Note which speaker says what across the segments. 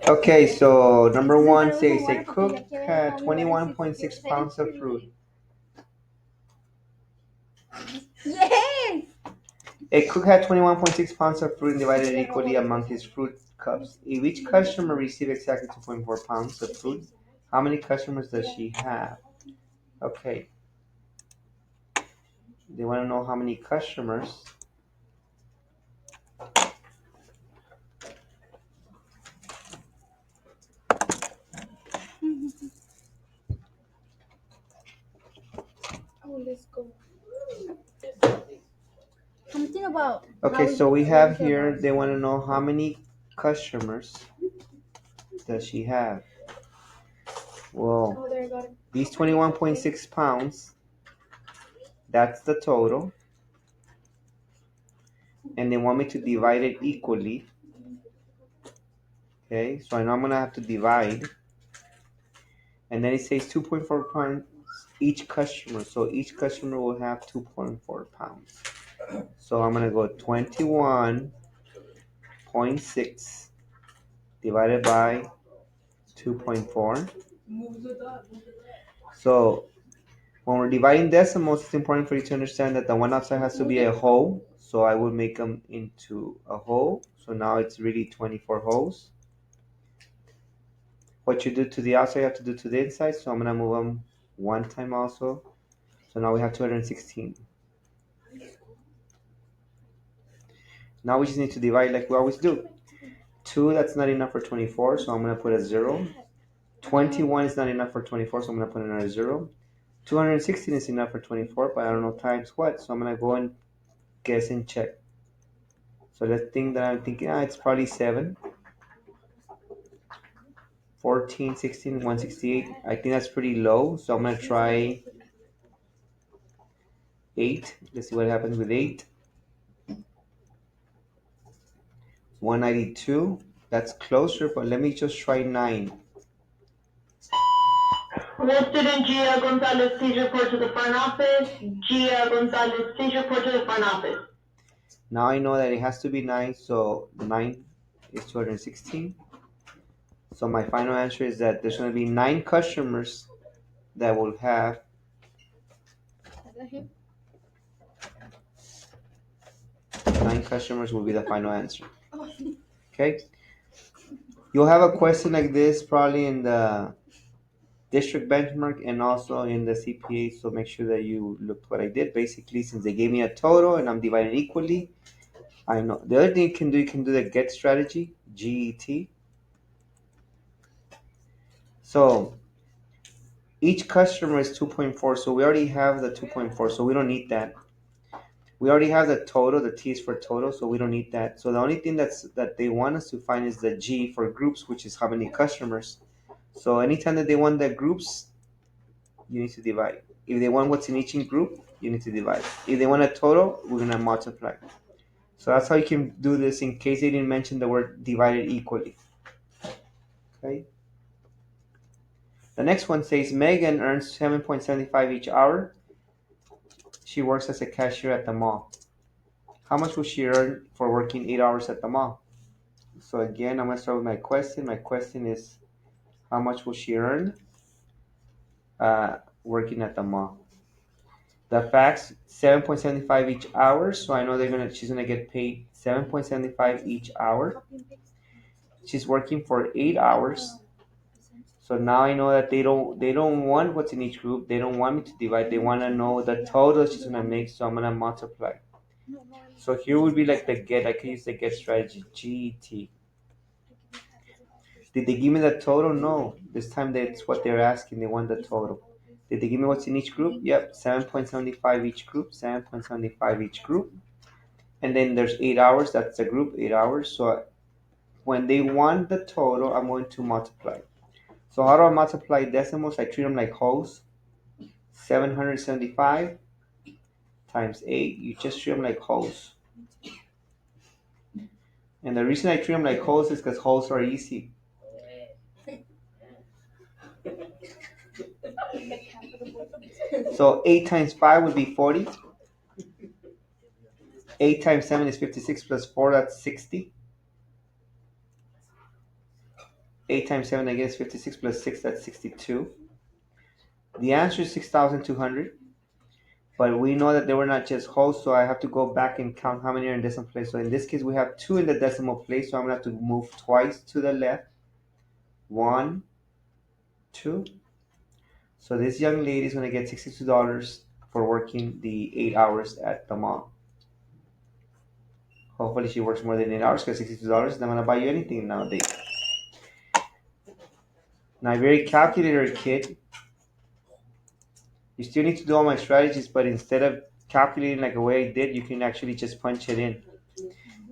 Speaker 1: Okay, so number one says a cook had 21.6 pounds of fruit.
Speaker 2: Yes.
Speaker 1: A cook had 21.6 pounds of fruit and divided it equally among his fruit cups. If each customer received exactly 2.4 pounds of fruit, how many customers does she have? Okay, they want to know how many customers.
Speaker 2: Oh, let's go. Something about
Speaker 1: Okay, so we have here, they want to know how many customers does she have? Well,
Speaker 2: Oh, there, got it.
Speaker 1: these 21.6 pounds, that's the total. And they want me to divide it equally. Okay, so I know I'm going to have to divide. And then it says 2.4 pounds each customer. So each customer will have 2.4 pounds. So I'm going to go 21.6 divided by 2.4. So when we're dividing decimals, it's important for you to understand that the one outside has to be a whole. So I will make them into a whole. So now it's really 24 wholes. What you do to the outside, you have to do to the inside. So I'm going to move them one time also. So now we have 216. Now we just need to divide like we always do. 2, that's not enough for 24, so I'm going to put a 0. 21 is not enough for 24, so I'm going to put another 0. 216 is enough for 24, but I don't know times what, so I'm going to go and guess and check. So the thing that I'm thinking, it's probably 7. 14, 16, 168. I think that's pretty low, so I'm going to try 8. Let's see what happens with 8. 192. That's closer, but let me just try 9.
Speaker 3: Will student Gia Gonzalez please report to the front office? Gia Gonzalez, please report to the front office.
Speaker 1: Now I know that it has to be 9, so 9 is 216. So my final answer is that there's going to be 9 customers that will have 9 customers will be the final answer. Okay. You'll have a question like this probably in the district benchmark and also in the CPA. So make sure that you look what I did. Basically, since they gave me a total and I'm dividing equally, I know. The other thing you can do the get strategy, GET. So each customer is 2.4. So we already have the 2.4. So we don't need that. We already have the total, the T is for total, so we don't need that. So the only thing that they want us to find is the G for groups, which is how many customers. So anytime that they want the groups, you need to divide. If they want what's in each group, you need to divide. If they want a total, we're gonna multiply. So that's how you can do this in case they didn't mention the word divided equally. Okay. The next one says Megan earns 7.75 each hour. She works as a cashier at the mall. How much will she earn for working 8 hours at the mall? So again, I'm gonna start with my question. My question is, how much will she earn working at the mall? The facts: 7.75 each hour. So I know she's gonna get paid 7.75 each hour. She's working for 8 hours. So now I know that they don't want what's in each group. They don't want me to divide. They want to know the total she's gonna make. So I'm gonna multiply. So here would be like the get. I can use the get strategy. GT. Did they give me the total? No. This time that's what they're asking. They want the total. Did they give me what's in each group? Yep, 7.75 each group, 7.75 each group. And then there's 8 hours. That's the group, 8 hours. So when they want the total, I'm going to multiply. So how do I multiply decimals? I treat them like wholes. 775 times 8. You just treat them like wholes. And the reason I treat them like wholes is because wholes are easy. So 8 times 5 would be 40. 8 times 7 is 56 plus 4, that's 60. 8 times 7, I guess 56 plus 6, that's 62. The answer is 6,200. But we know that they were not just whole, so I have to go back and count how many are in decimal place. So in this case, we have 2 in the decimal place, so I'm going to have to move twice to the left. 1, 2. So this young lady is going to get $62 for working the 8 hours at the mall. Hopefully she works more than 8 hours because $62 is not going to buy you anything nowadays. Now, very calculator kid, you still need to do all my strategies, but instead of calculating like the way I did, you can actually just punch it in.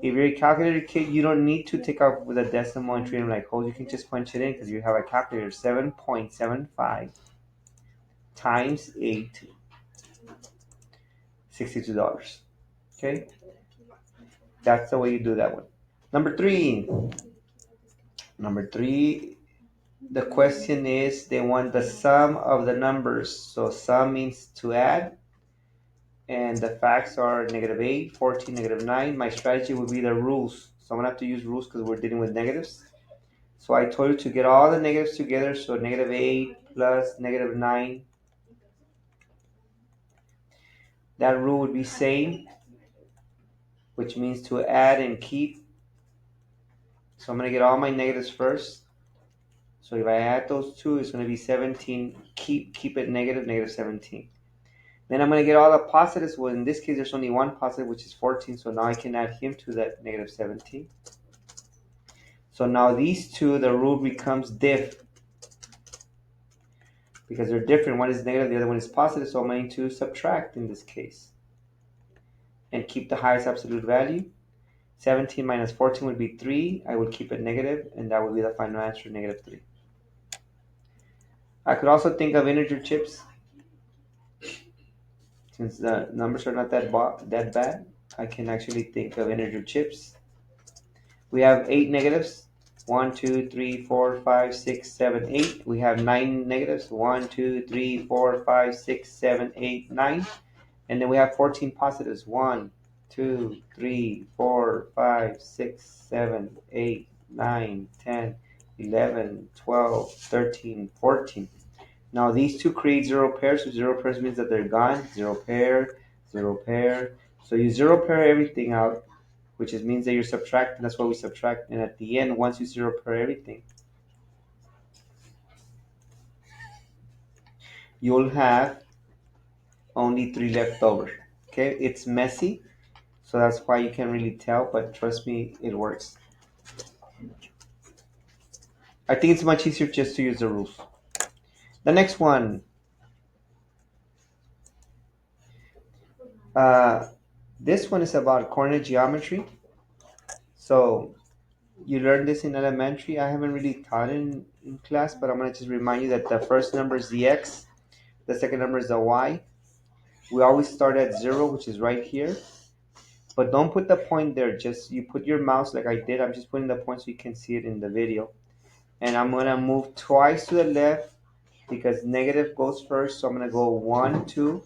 Speaker 1: If you're a calculator kid, you don't need to take off with a decimal and treat them like holes. You can just punch it in because you have a calculator. 7.75 times 8, $62. Okay? That's the way you do that one. Number three. Number three, the question is they want the sum of the numbers. So sum means to add. And the facts are -8, 14, -9. My strategy would be the rules. So I'm going to have to use rules because we're dealing with negatives. So I told you to get all the negatives together. So -8 plus -9. That rule would be same, which means to add and keep. So I'm going to get all my negatives first. So if I add those two, it's going to be 17. Keep it negative, -17. Then I'm going to get all the positives. Well, in this case, there's only one positive, which is 14. So now I can add him to that -17. So now these two, the rule becomes diff because they're different. One is negative, the other one is positive. So I'm going to subtract in this case and keep the highest absolute value. 17 minus 14 would be 3. I would keep it negative, and that would be the final answer, -3. I could also think of integer chips. Since the numbers are not that bad, I can actually think of integer chips. We have 8 negatives. 1, 2, 3, 4, 5, 6, 7, 8. We have 9 negatives. 1, 2, 3, 4, 5, 6, 7, 8, 9. And then we have 14 positives. 1, 2, 3, 4, 5, 6, 7, 8, 9, 10, 11, 12, 13, 14. Now these two create zero pairs. So zero pairs means that they're gone. Zero pair, zero pair. So you zero pair everything out, which is, means that you're subtracting. That's why we subtract. And at the end, once you zero pair everything, you'll have only 3 left over. Okay, it's messy, so that's why you can't really tell, but trust me, it works. I think it's much easier just to use the rules. The next one, uh, this one is about coordinate geometry. So you learned this in elementary. I haven't really taught it in class, but I'm going to just remind you that the first number is the x, the second number is the y. We always start at 0, which is right here. But don't put the point there. Just you put your mouse like I did. I'm just putting the point so you can see it in the video. And I'm going to move twice to the left because negative goes first. So I'm going to go 1, 2.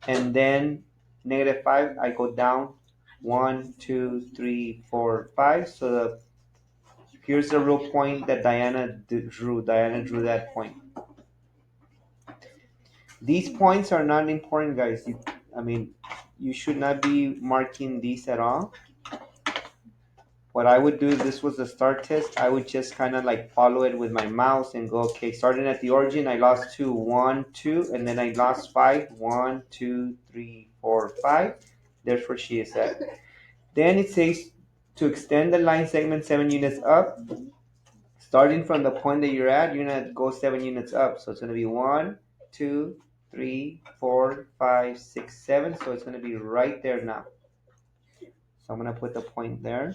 Speaker 1: And then -5, I go down 1, 2, 3, 4, 5. So here's the real point that Diana drew. Diana drew that point. These points are not important, guys. I mean, you should not be marking these at all. What I would do if this was the start test, I would just kind of like follow it with my mouse and go, okay, starting at the origin, I lost 2, 1, 2, and then I lost 5, 1, 2, 3, 4, 5. There's where she is at. Then it says to extend the line segment 7 units up. Starting from the point that you're at, you're going to go 7 units up. So it's going to be 1, 2, 3, 4, 5, 6, 7. So it's going to be right there now. So I'm going to put the point there.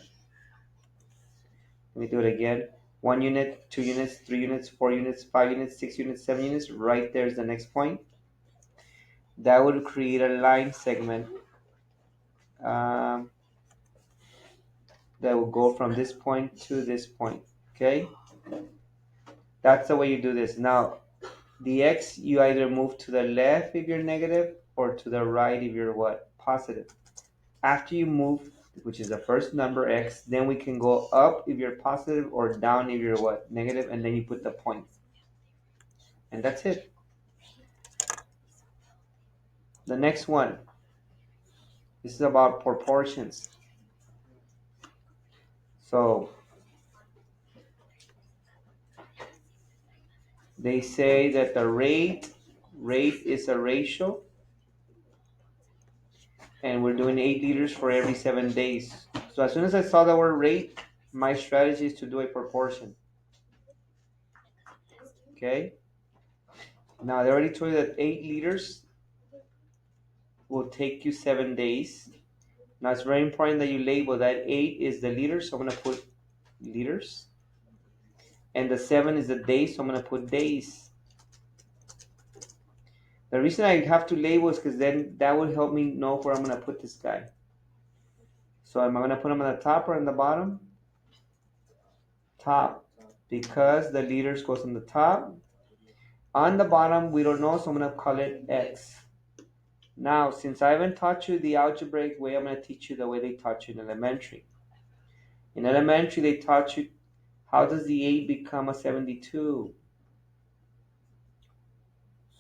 Speaker 1: Let me do it again. 1 unit, 2 units, 3 units, 4 units, 5 units, 6 units, 7 units. Right there is the next point. That would create a line segment um, that will go from this point to this point. Okay? That's the way you do this. Now, the x, you either move to the left if you're negative or to the right if you're what? Positive. After you move which is the first number x. Then we can go up if you're positive or down if you're what? Negative, and then you put the point. And that's it. The next one, this is about proportions. So they say that the rate is a ratio, and we're doing 8 liters for every 7 days. So as soon as I saw the word rate, my strategy is to do a proportion. Okay. Now they already told you that 8 liters will take you 7 days. Now it's very important that you label that 8 is the liters, so I'm gonna put liters, and the 7 is the days, so I'm gonna put days. The reason I have to label is because then that will help me know where I'm gonna put this guy. So am I gonna put him on the top or on the bottom? Top, because the liters goes on the top. On the bottom, we don't know, so I'm gonna call it X. Now, since I haven't taught you the algebraic way, I'm gonna teach you the way they taught you in elementary. In elementary, they taught you how does the 8 become a 72?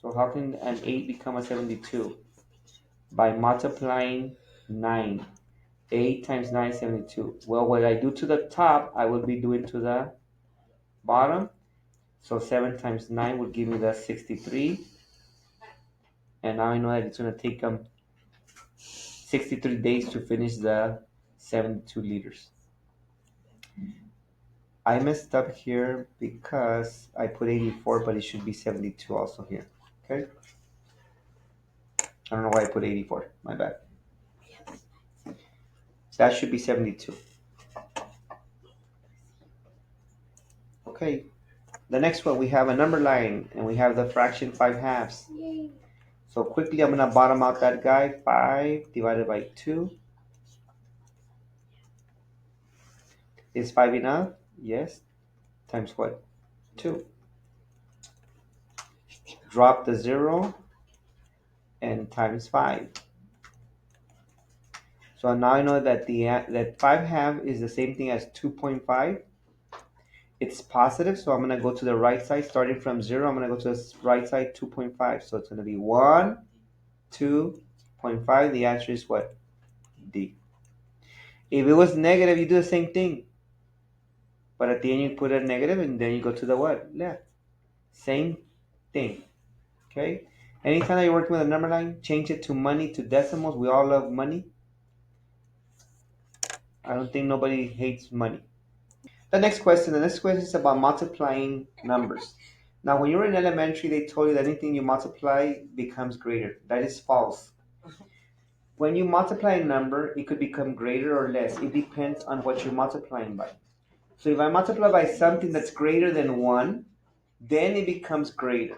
Speaker 1: So how can an 8 become a 72? By multiplying 9. 8 times 9 is 72. Well, what I do to the top, I will be doing to the bottom. So 7 times 9 would give me the 63. And now I know that it's going to take them 63 days to finish the 72 liters. I messed up here because I put 84, but it should be 72 also here. Okay? I don't know why I put 84. My bad. That should be 72. Okay. The next one, we have a number line, and we have the fraction 5 halves.
Speaker 2: Yay.
Speaker 1: So quickly, I'm going to bottom out that guy. 5 divided by 2. Is 5 enough? Yes. Times what? 2. Drop the 0 and times 5. So now I know that that 5 half is the same thing as 2.5. It's positive, so I'm going to go to the right side. Starting from 0, I'm going to go to the right side, 2.5. So it's going to be 1, 2.5. The answer is what? D. If it was negative, you do the same thing. But at the end, you put a negative, and then you go to the what? Left. Same thing. Okay? Anytime that you're working with a number line, change it to money, to decimals. We all love money. I don't think nobody hates money. The next question is about multiplying numbers. Now, when you were in elementary, they told you that anything you multiply becomes greater. That is false. When you multiply a number, it could become greater or less. It depends on what you're multiplying by. So if I multiply by something that's greater than 1, then it becomes greater.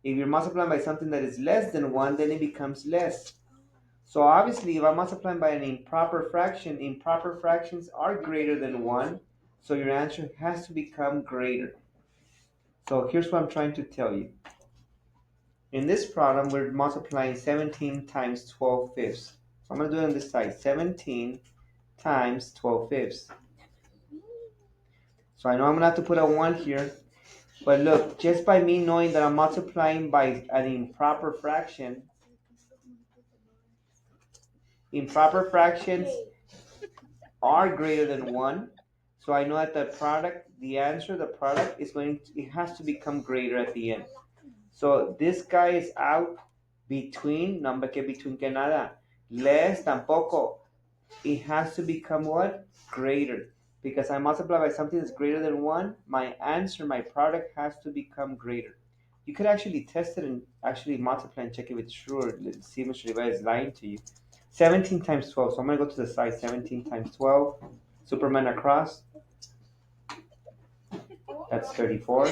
Speaker 1: If you're multiplying by something that is less than 1, then it becomes less. So obviously, if I'm multiplying by an improper fraction, improper fractions are greater than 1. So your answer has to become greater. So here's what I'm trying to tell you. In this problem, we're multiplying 17 times 12 fifths. So I'm going to do it on this side. 17 times 12 fifths. So I know I'm going to have to put a 1 here. But look, just by me knowing that I'm multiplying by an improper fraction, improper fractions are greater than 1. So I know that the product, the product is it has to become greater at the end. So this guy is out between, number que between que nada. Less tampoco. It has to become what? Greater. Because I multiply by something that's greater than 1, my answer, my product has to become greater. You could actually test it and actually multiply and check if it's true, or see if Mr. Rivera is lying to you. 17 times 12. So I'm going to go to the side. 17 times 12. Superman across. That's 34.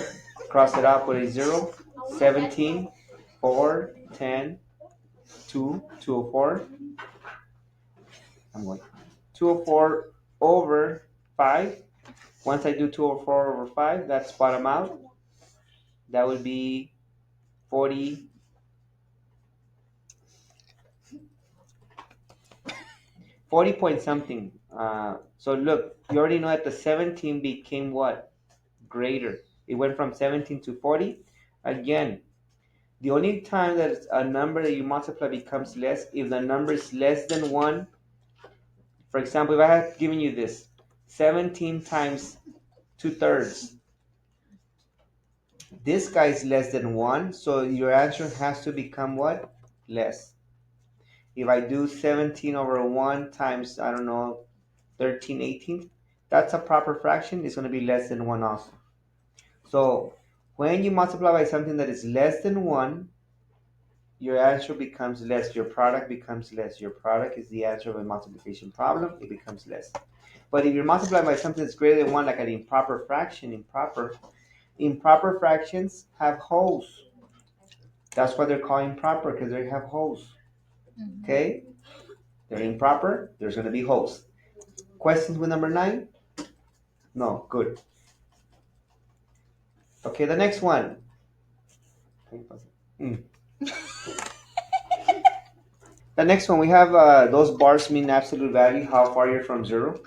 Speaker 1: Cross it out, put a 0. 17, 4, 10, 2, 204. I'm going 204 over 5. Once I do 204 over 5, that's bottom out. That would be 40. 40 point something. So look, you already know that the 17 became what? Greater. It went from 17 to 40. Again, the only time that a number that you multiply becomes less, if the number is less than 1. For example, if I had given you this 17 times 2/3, this guy is less than 1, so your answer has to become what? Less. If I do 17 over 1 times, I don't know, 13 18, that's a proper fraction. It's going to be less than 1 also. So when you multiply by something that is less than 1, your answer becomes less. Your product becomes less. Your product is the answer of a multiplication problem. It becomes less. But if you're multiplying by something that's greater than 1, like an improper fraction, improper fractions have holes. That's why they're called improper, because they have holes. Okay? They're improper, there's going to be holes. Questions with number 9? No, good. Okay, the next one. Mm. The next one, we have those bars mean absolute value, how far you're from 0.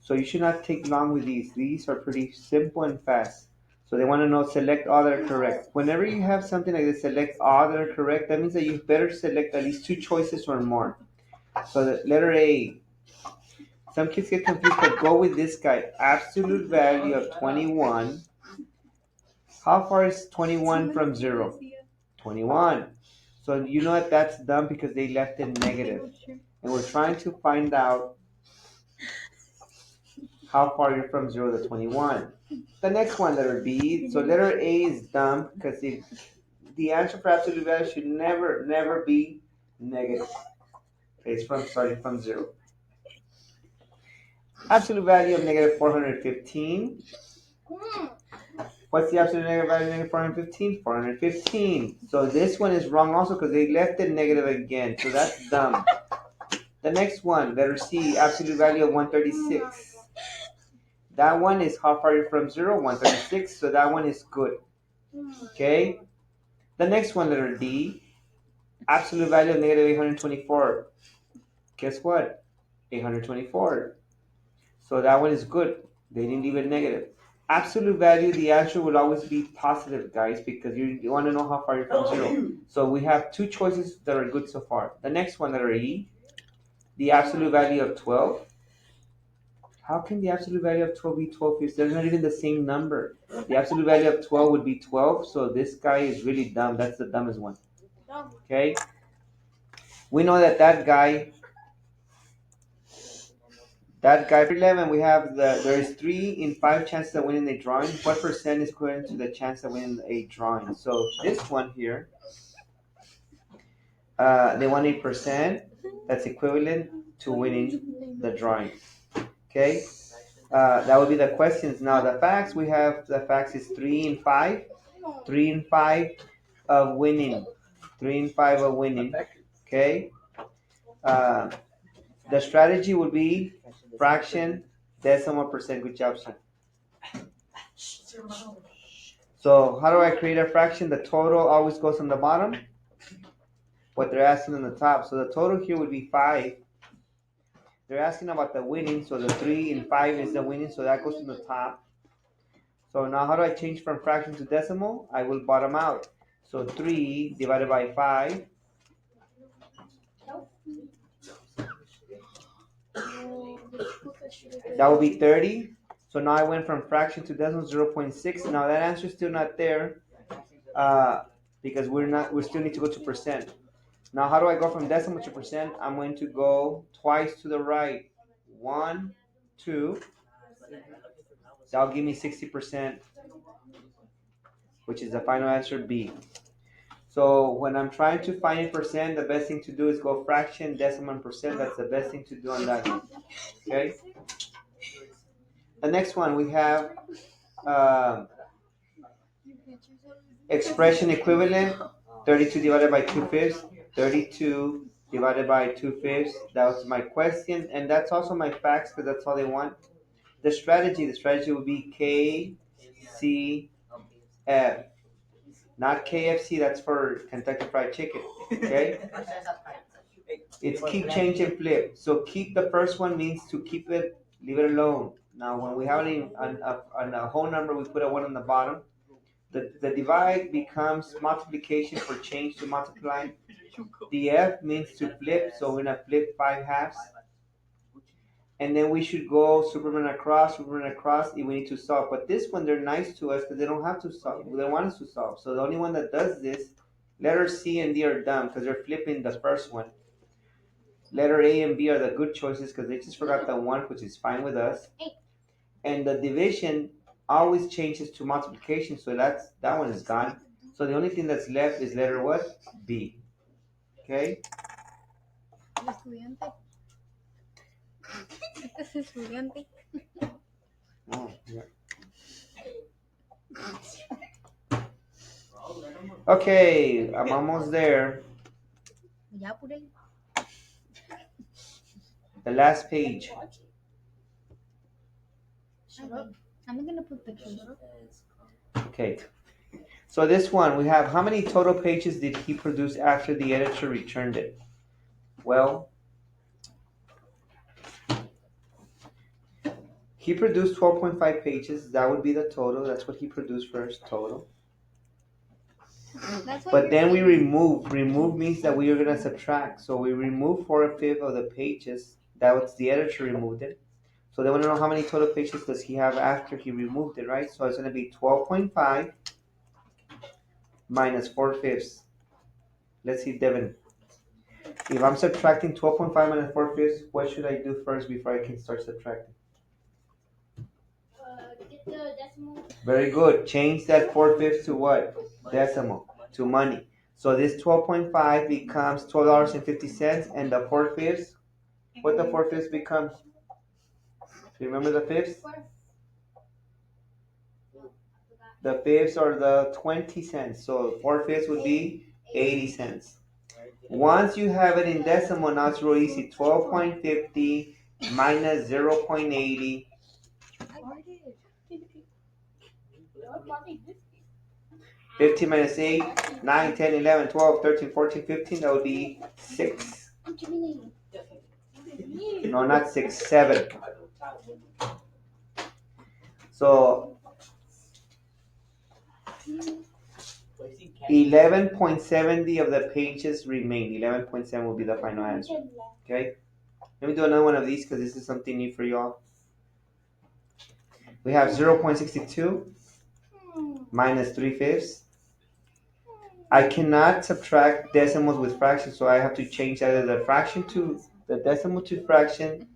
Speaker 1: So you should not take long with these. These are pretty simple and fast. So they want to know select all that are correct. Whenever you have something like this, select all that are correct, that means that you better select at least 2 choices or more. So the letter A, some kids get confused, but go with this guy. Absolute value of 21. How far is 21 from 0? 21. So you know that that's dumb because they left it negative. And we're trying to find out how far you're from 0 to 21. The next one, letter B. So letter A is dumb because the answer for absolute value should never be negative. Okay, it's from starting from 0. Absolute value of negative 415. What's the absolute negative value of negative 415? 415. So this one is wrong also because they left it negative again. So that's dumb. The next one, letter C, absolute value of 136. That one is how far you're from 0, 136. So that one is good. Okay. The next one, letter D, absolute value of negative 824. Guess what? 824. So that one is good. They didn't leave it negative. Absolute value, the answer will always be positive, guys, because you want to know how far you're from 0. So we have 2 choices that are good so far. The next one, letter E, the absolute value of 12. How can the absolute value of 12 be 12 if they're not even the same number? The absolute value of 12 would be 12, so this guy is really dumb. That's the dumbest one. Okay? We know that guy for 11, we have there is 3 in 5 chances of winning a drawing. What percent is equivalent to the chance of winning a drawing? So this one here, they want 8%. That's equivalent to winning the drawing. Okay? That would be the questions. Now the facts, we have the facts is 3 in 5. 3 in 5 of winning. 3 in 5 of winning. Okay? Uh, the strategy would be fraction, decimal percent. Good job, son. So how do I create a fraction? The total always goes on the bottom. What they're asking on the top. So the total here would be 5. They're asking about the winning. So the 3 in 5 is the winning. So that goes on the top. So now how do I change from fraction to decimal? I will bottom out. So 3 divided by 5. That would be 30. So now I went from fraction to decimal 0.6. Now that answer is still not there because we still need to go to percent. Now how do I go from decimal to percent? I'm going to go twice to the right. 1, 2. That'll give me 60%, which is the final answer B. So when I'm trying to find a percent, the best thing to do is go fraction, decimal, and percent. That's the best thing to do on that one. Okay. The next one we have expression equivalent. 32 divided by 2 fifths. 32 divided by 2 fifths. That was my question, and that's also my facts because that's all they want. The strategy would be KCF, not KFC. That's for Kentucky Fried Chicken. Okay. It's keep, change, and flip. So keep the first one means to keep it, leave it alone. Now when we have it on a whole number, we put a one on the bottom. The divide becomes multiplication for change to multiply. The F means to flip, so we're gonna flip 5 halves. And then we should go Superman across if we need to solve. But this one, they're nice to us because they don't have to solve. They don't want us to solve. So the only one that does this, letter C and D are dumb because they're flipping the first one. Letter A and B are the good choices because they just forgot the one, which is fine with us. And the division always changes to multiplication, so that one is gone. So the only thing that's left is letter what? B. Okay?
Speaker 2: Estudiante. Este es estudiante.
Speaker 1: Oh, yeah. Okay, I'm almost there.
Speaker 2: Ya por ahí.
Speaker 1: The last page.
Speaker 2: I'm not gonna put pictures.
Speaker 1: Okay. So this one, we have how many total pages did he produce after the editor returned it? Well, he produced 12.5 pages. That would be the total. That's what he produced first, total.
Speaker 2: That's what
Speaker 1: But
Speaker 2: you're
Speaker 1: then we
Speaker 2: saying.
Speaker 1: remove. Remove means that we are going to subtract. So we remove 4/5 of the pages. That was the editor removed it. So they want to know how many total pages does he have after he removed it, right? So it's going to be 12.5 minus 4/5. Let's see, Devin. If I'm subtracting 12.5 minus 4/5, what should I do first before I can start subtracting?
Speaker 2: Get the decimal.
Speaker 1: Very good. Change that 4/5 to what? Decimal. To money. So this 12.5 becomes $12.50, and the 4/5, what the 4/5 becomes? Do you remember the fifths? The fifths are the 20 cents. So 4/5 would be 80 cents. Once you have it in decimal, now it's real easy. 12.50 minus 0.80. 15 minus 8, 9, 10, 11, 12, 13, 14, 15. That would be 6. No, not 6, 7. So 11.70 of the pages remain. 11.7 will be the final answer. Okay? Let me do another one of these because this is something new for y'all. We have 0.62 minus 3/5. I cannot subtract decimals with fractions, so I have to change either the fraction to the decimal to fraction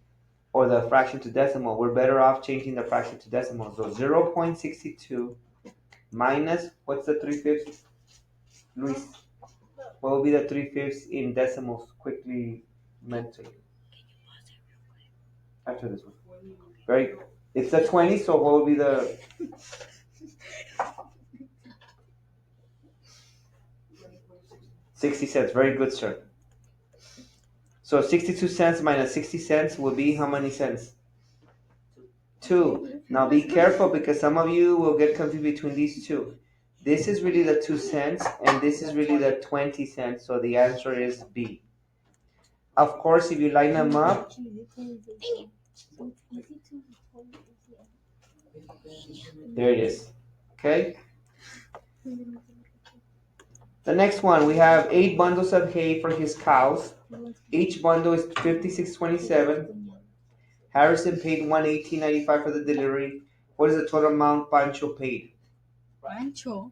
Speaker 1: or the fraction to decimal. We're better off changing the fraction to decimal. So 0.62 minus, what's the 3/5? Luis, what will be the 3/5 in decimals quickly mentally? After this one. Very, it's the 20, so what will be the 60 cents? Very good, sir. So 62 cents minus 60 cents will be how many cents? 2. Now be careful because some of you will get confused between these two. This is really the 2 cents and this is really the 20 cents. So the answer is B. Of course, if you line them up, there it is. Okay? The next one, we have 8 bundles of hay for his cows. Each bundle is 56.27. Harrison paid $118.95 for the delivery. What is the total amount Pancho paid?
Speaker 2: Pancho.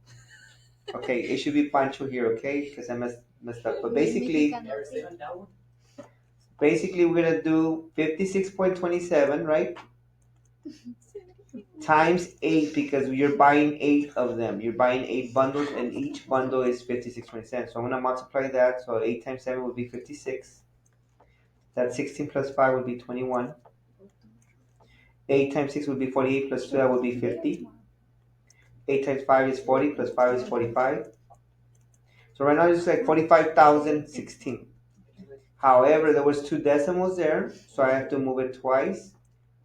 Speaker 1: Okay, it should be Pancho here, okay? Because I messed up. But basically we're gonna do 56.27, right? Times 8 because you're buying 8 of them. You're buying 8 bundles and each bundle is 56.27. So I'm gonna multiply that. So 8 times 7 would be 56. That 16 plus 5 would be 21. 8 times 6 would be 48 plus 2 that would be 50. 8 times 5 is 40 plus 5 is 45. So right now it's like 45,016. However, there was 2 decimals there, so I have to move it twice.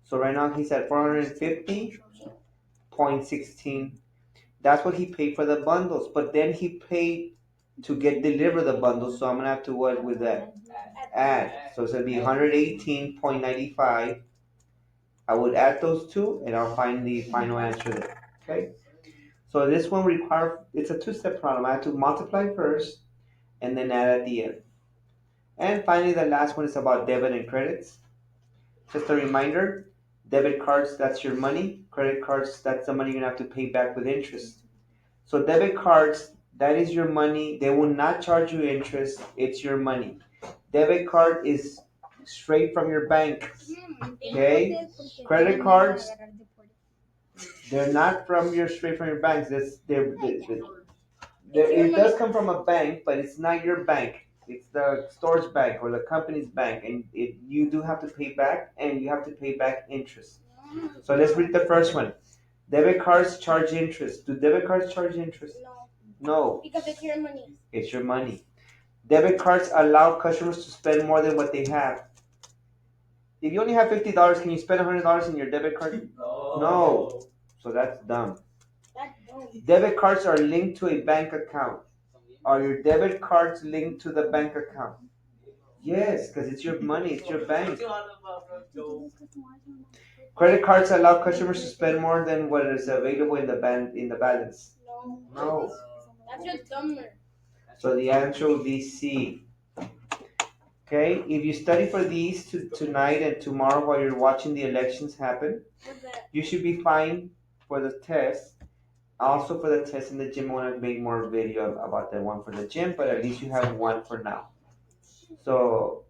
Speaker 1: So right now he's at 450.16. That's what he paid for the bundles. But then he paid to get deliver the bundle. So I'm gonna have to what with that add. So it's gonna be 118.95. I would add those two, and I'll find the final answer there. Okay. So this one it's a two-step problem. I have to multiply first and then add at the end. And finally, the last one is about debit and credits. Just a reminder, debit cards, that's your money. Credit cards, that's the money you're gonna have to pay back with interest. So debit cards, that is your money. They will not charge you interest. It's your money. Debit card is straight from your bank. Okay? Credit cards, they're not from your straight from your banks. It does come from a bank, but it's not your bank. It's the store's bank or the company's bank, and you do have to pay back, and you have to pay back interest. So let's read the first one. Debit cards charge interest. Do debit cards charge interest? No.
Speaker 2: Because it's your money.
Speaker 1: It's your money. Debit cards allow customers to spend more than what they have. If you only have $50, can you spend $100 in your debit card? No. So that's dumb. Debit cards are linked to a bank account. Are your debit cards linked to the bank account? Yes, because it's your money, it's your bank. Credit cards allow customers to spend more than what is available in the balance. No.
Speaker 2: That's just dumber.
Speaker 1: So the answer will be C. Okay, if you study for these tonight and tomorrow while you're watching the elections happen, you should be fine for the test. Also for the test in the gym, I want to make more video about the one for the gym, but at least you have one for now. So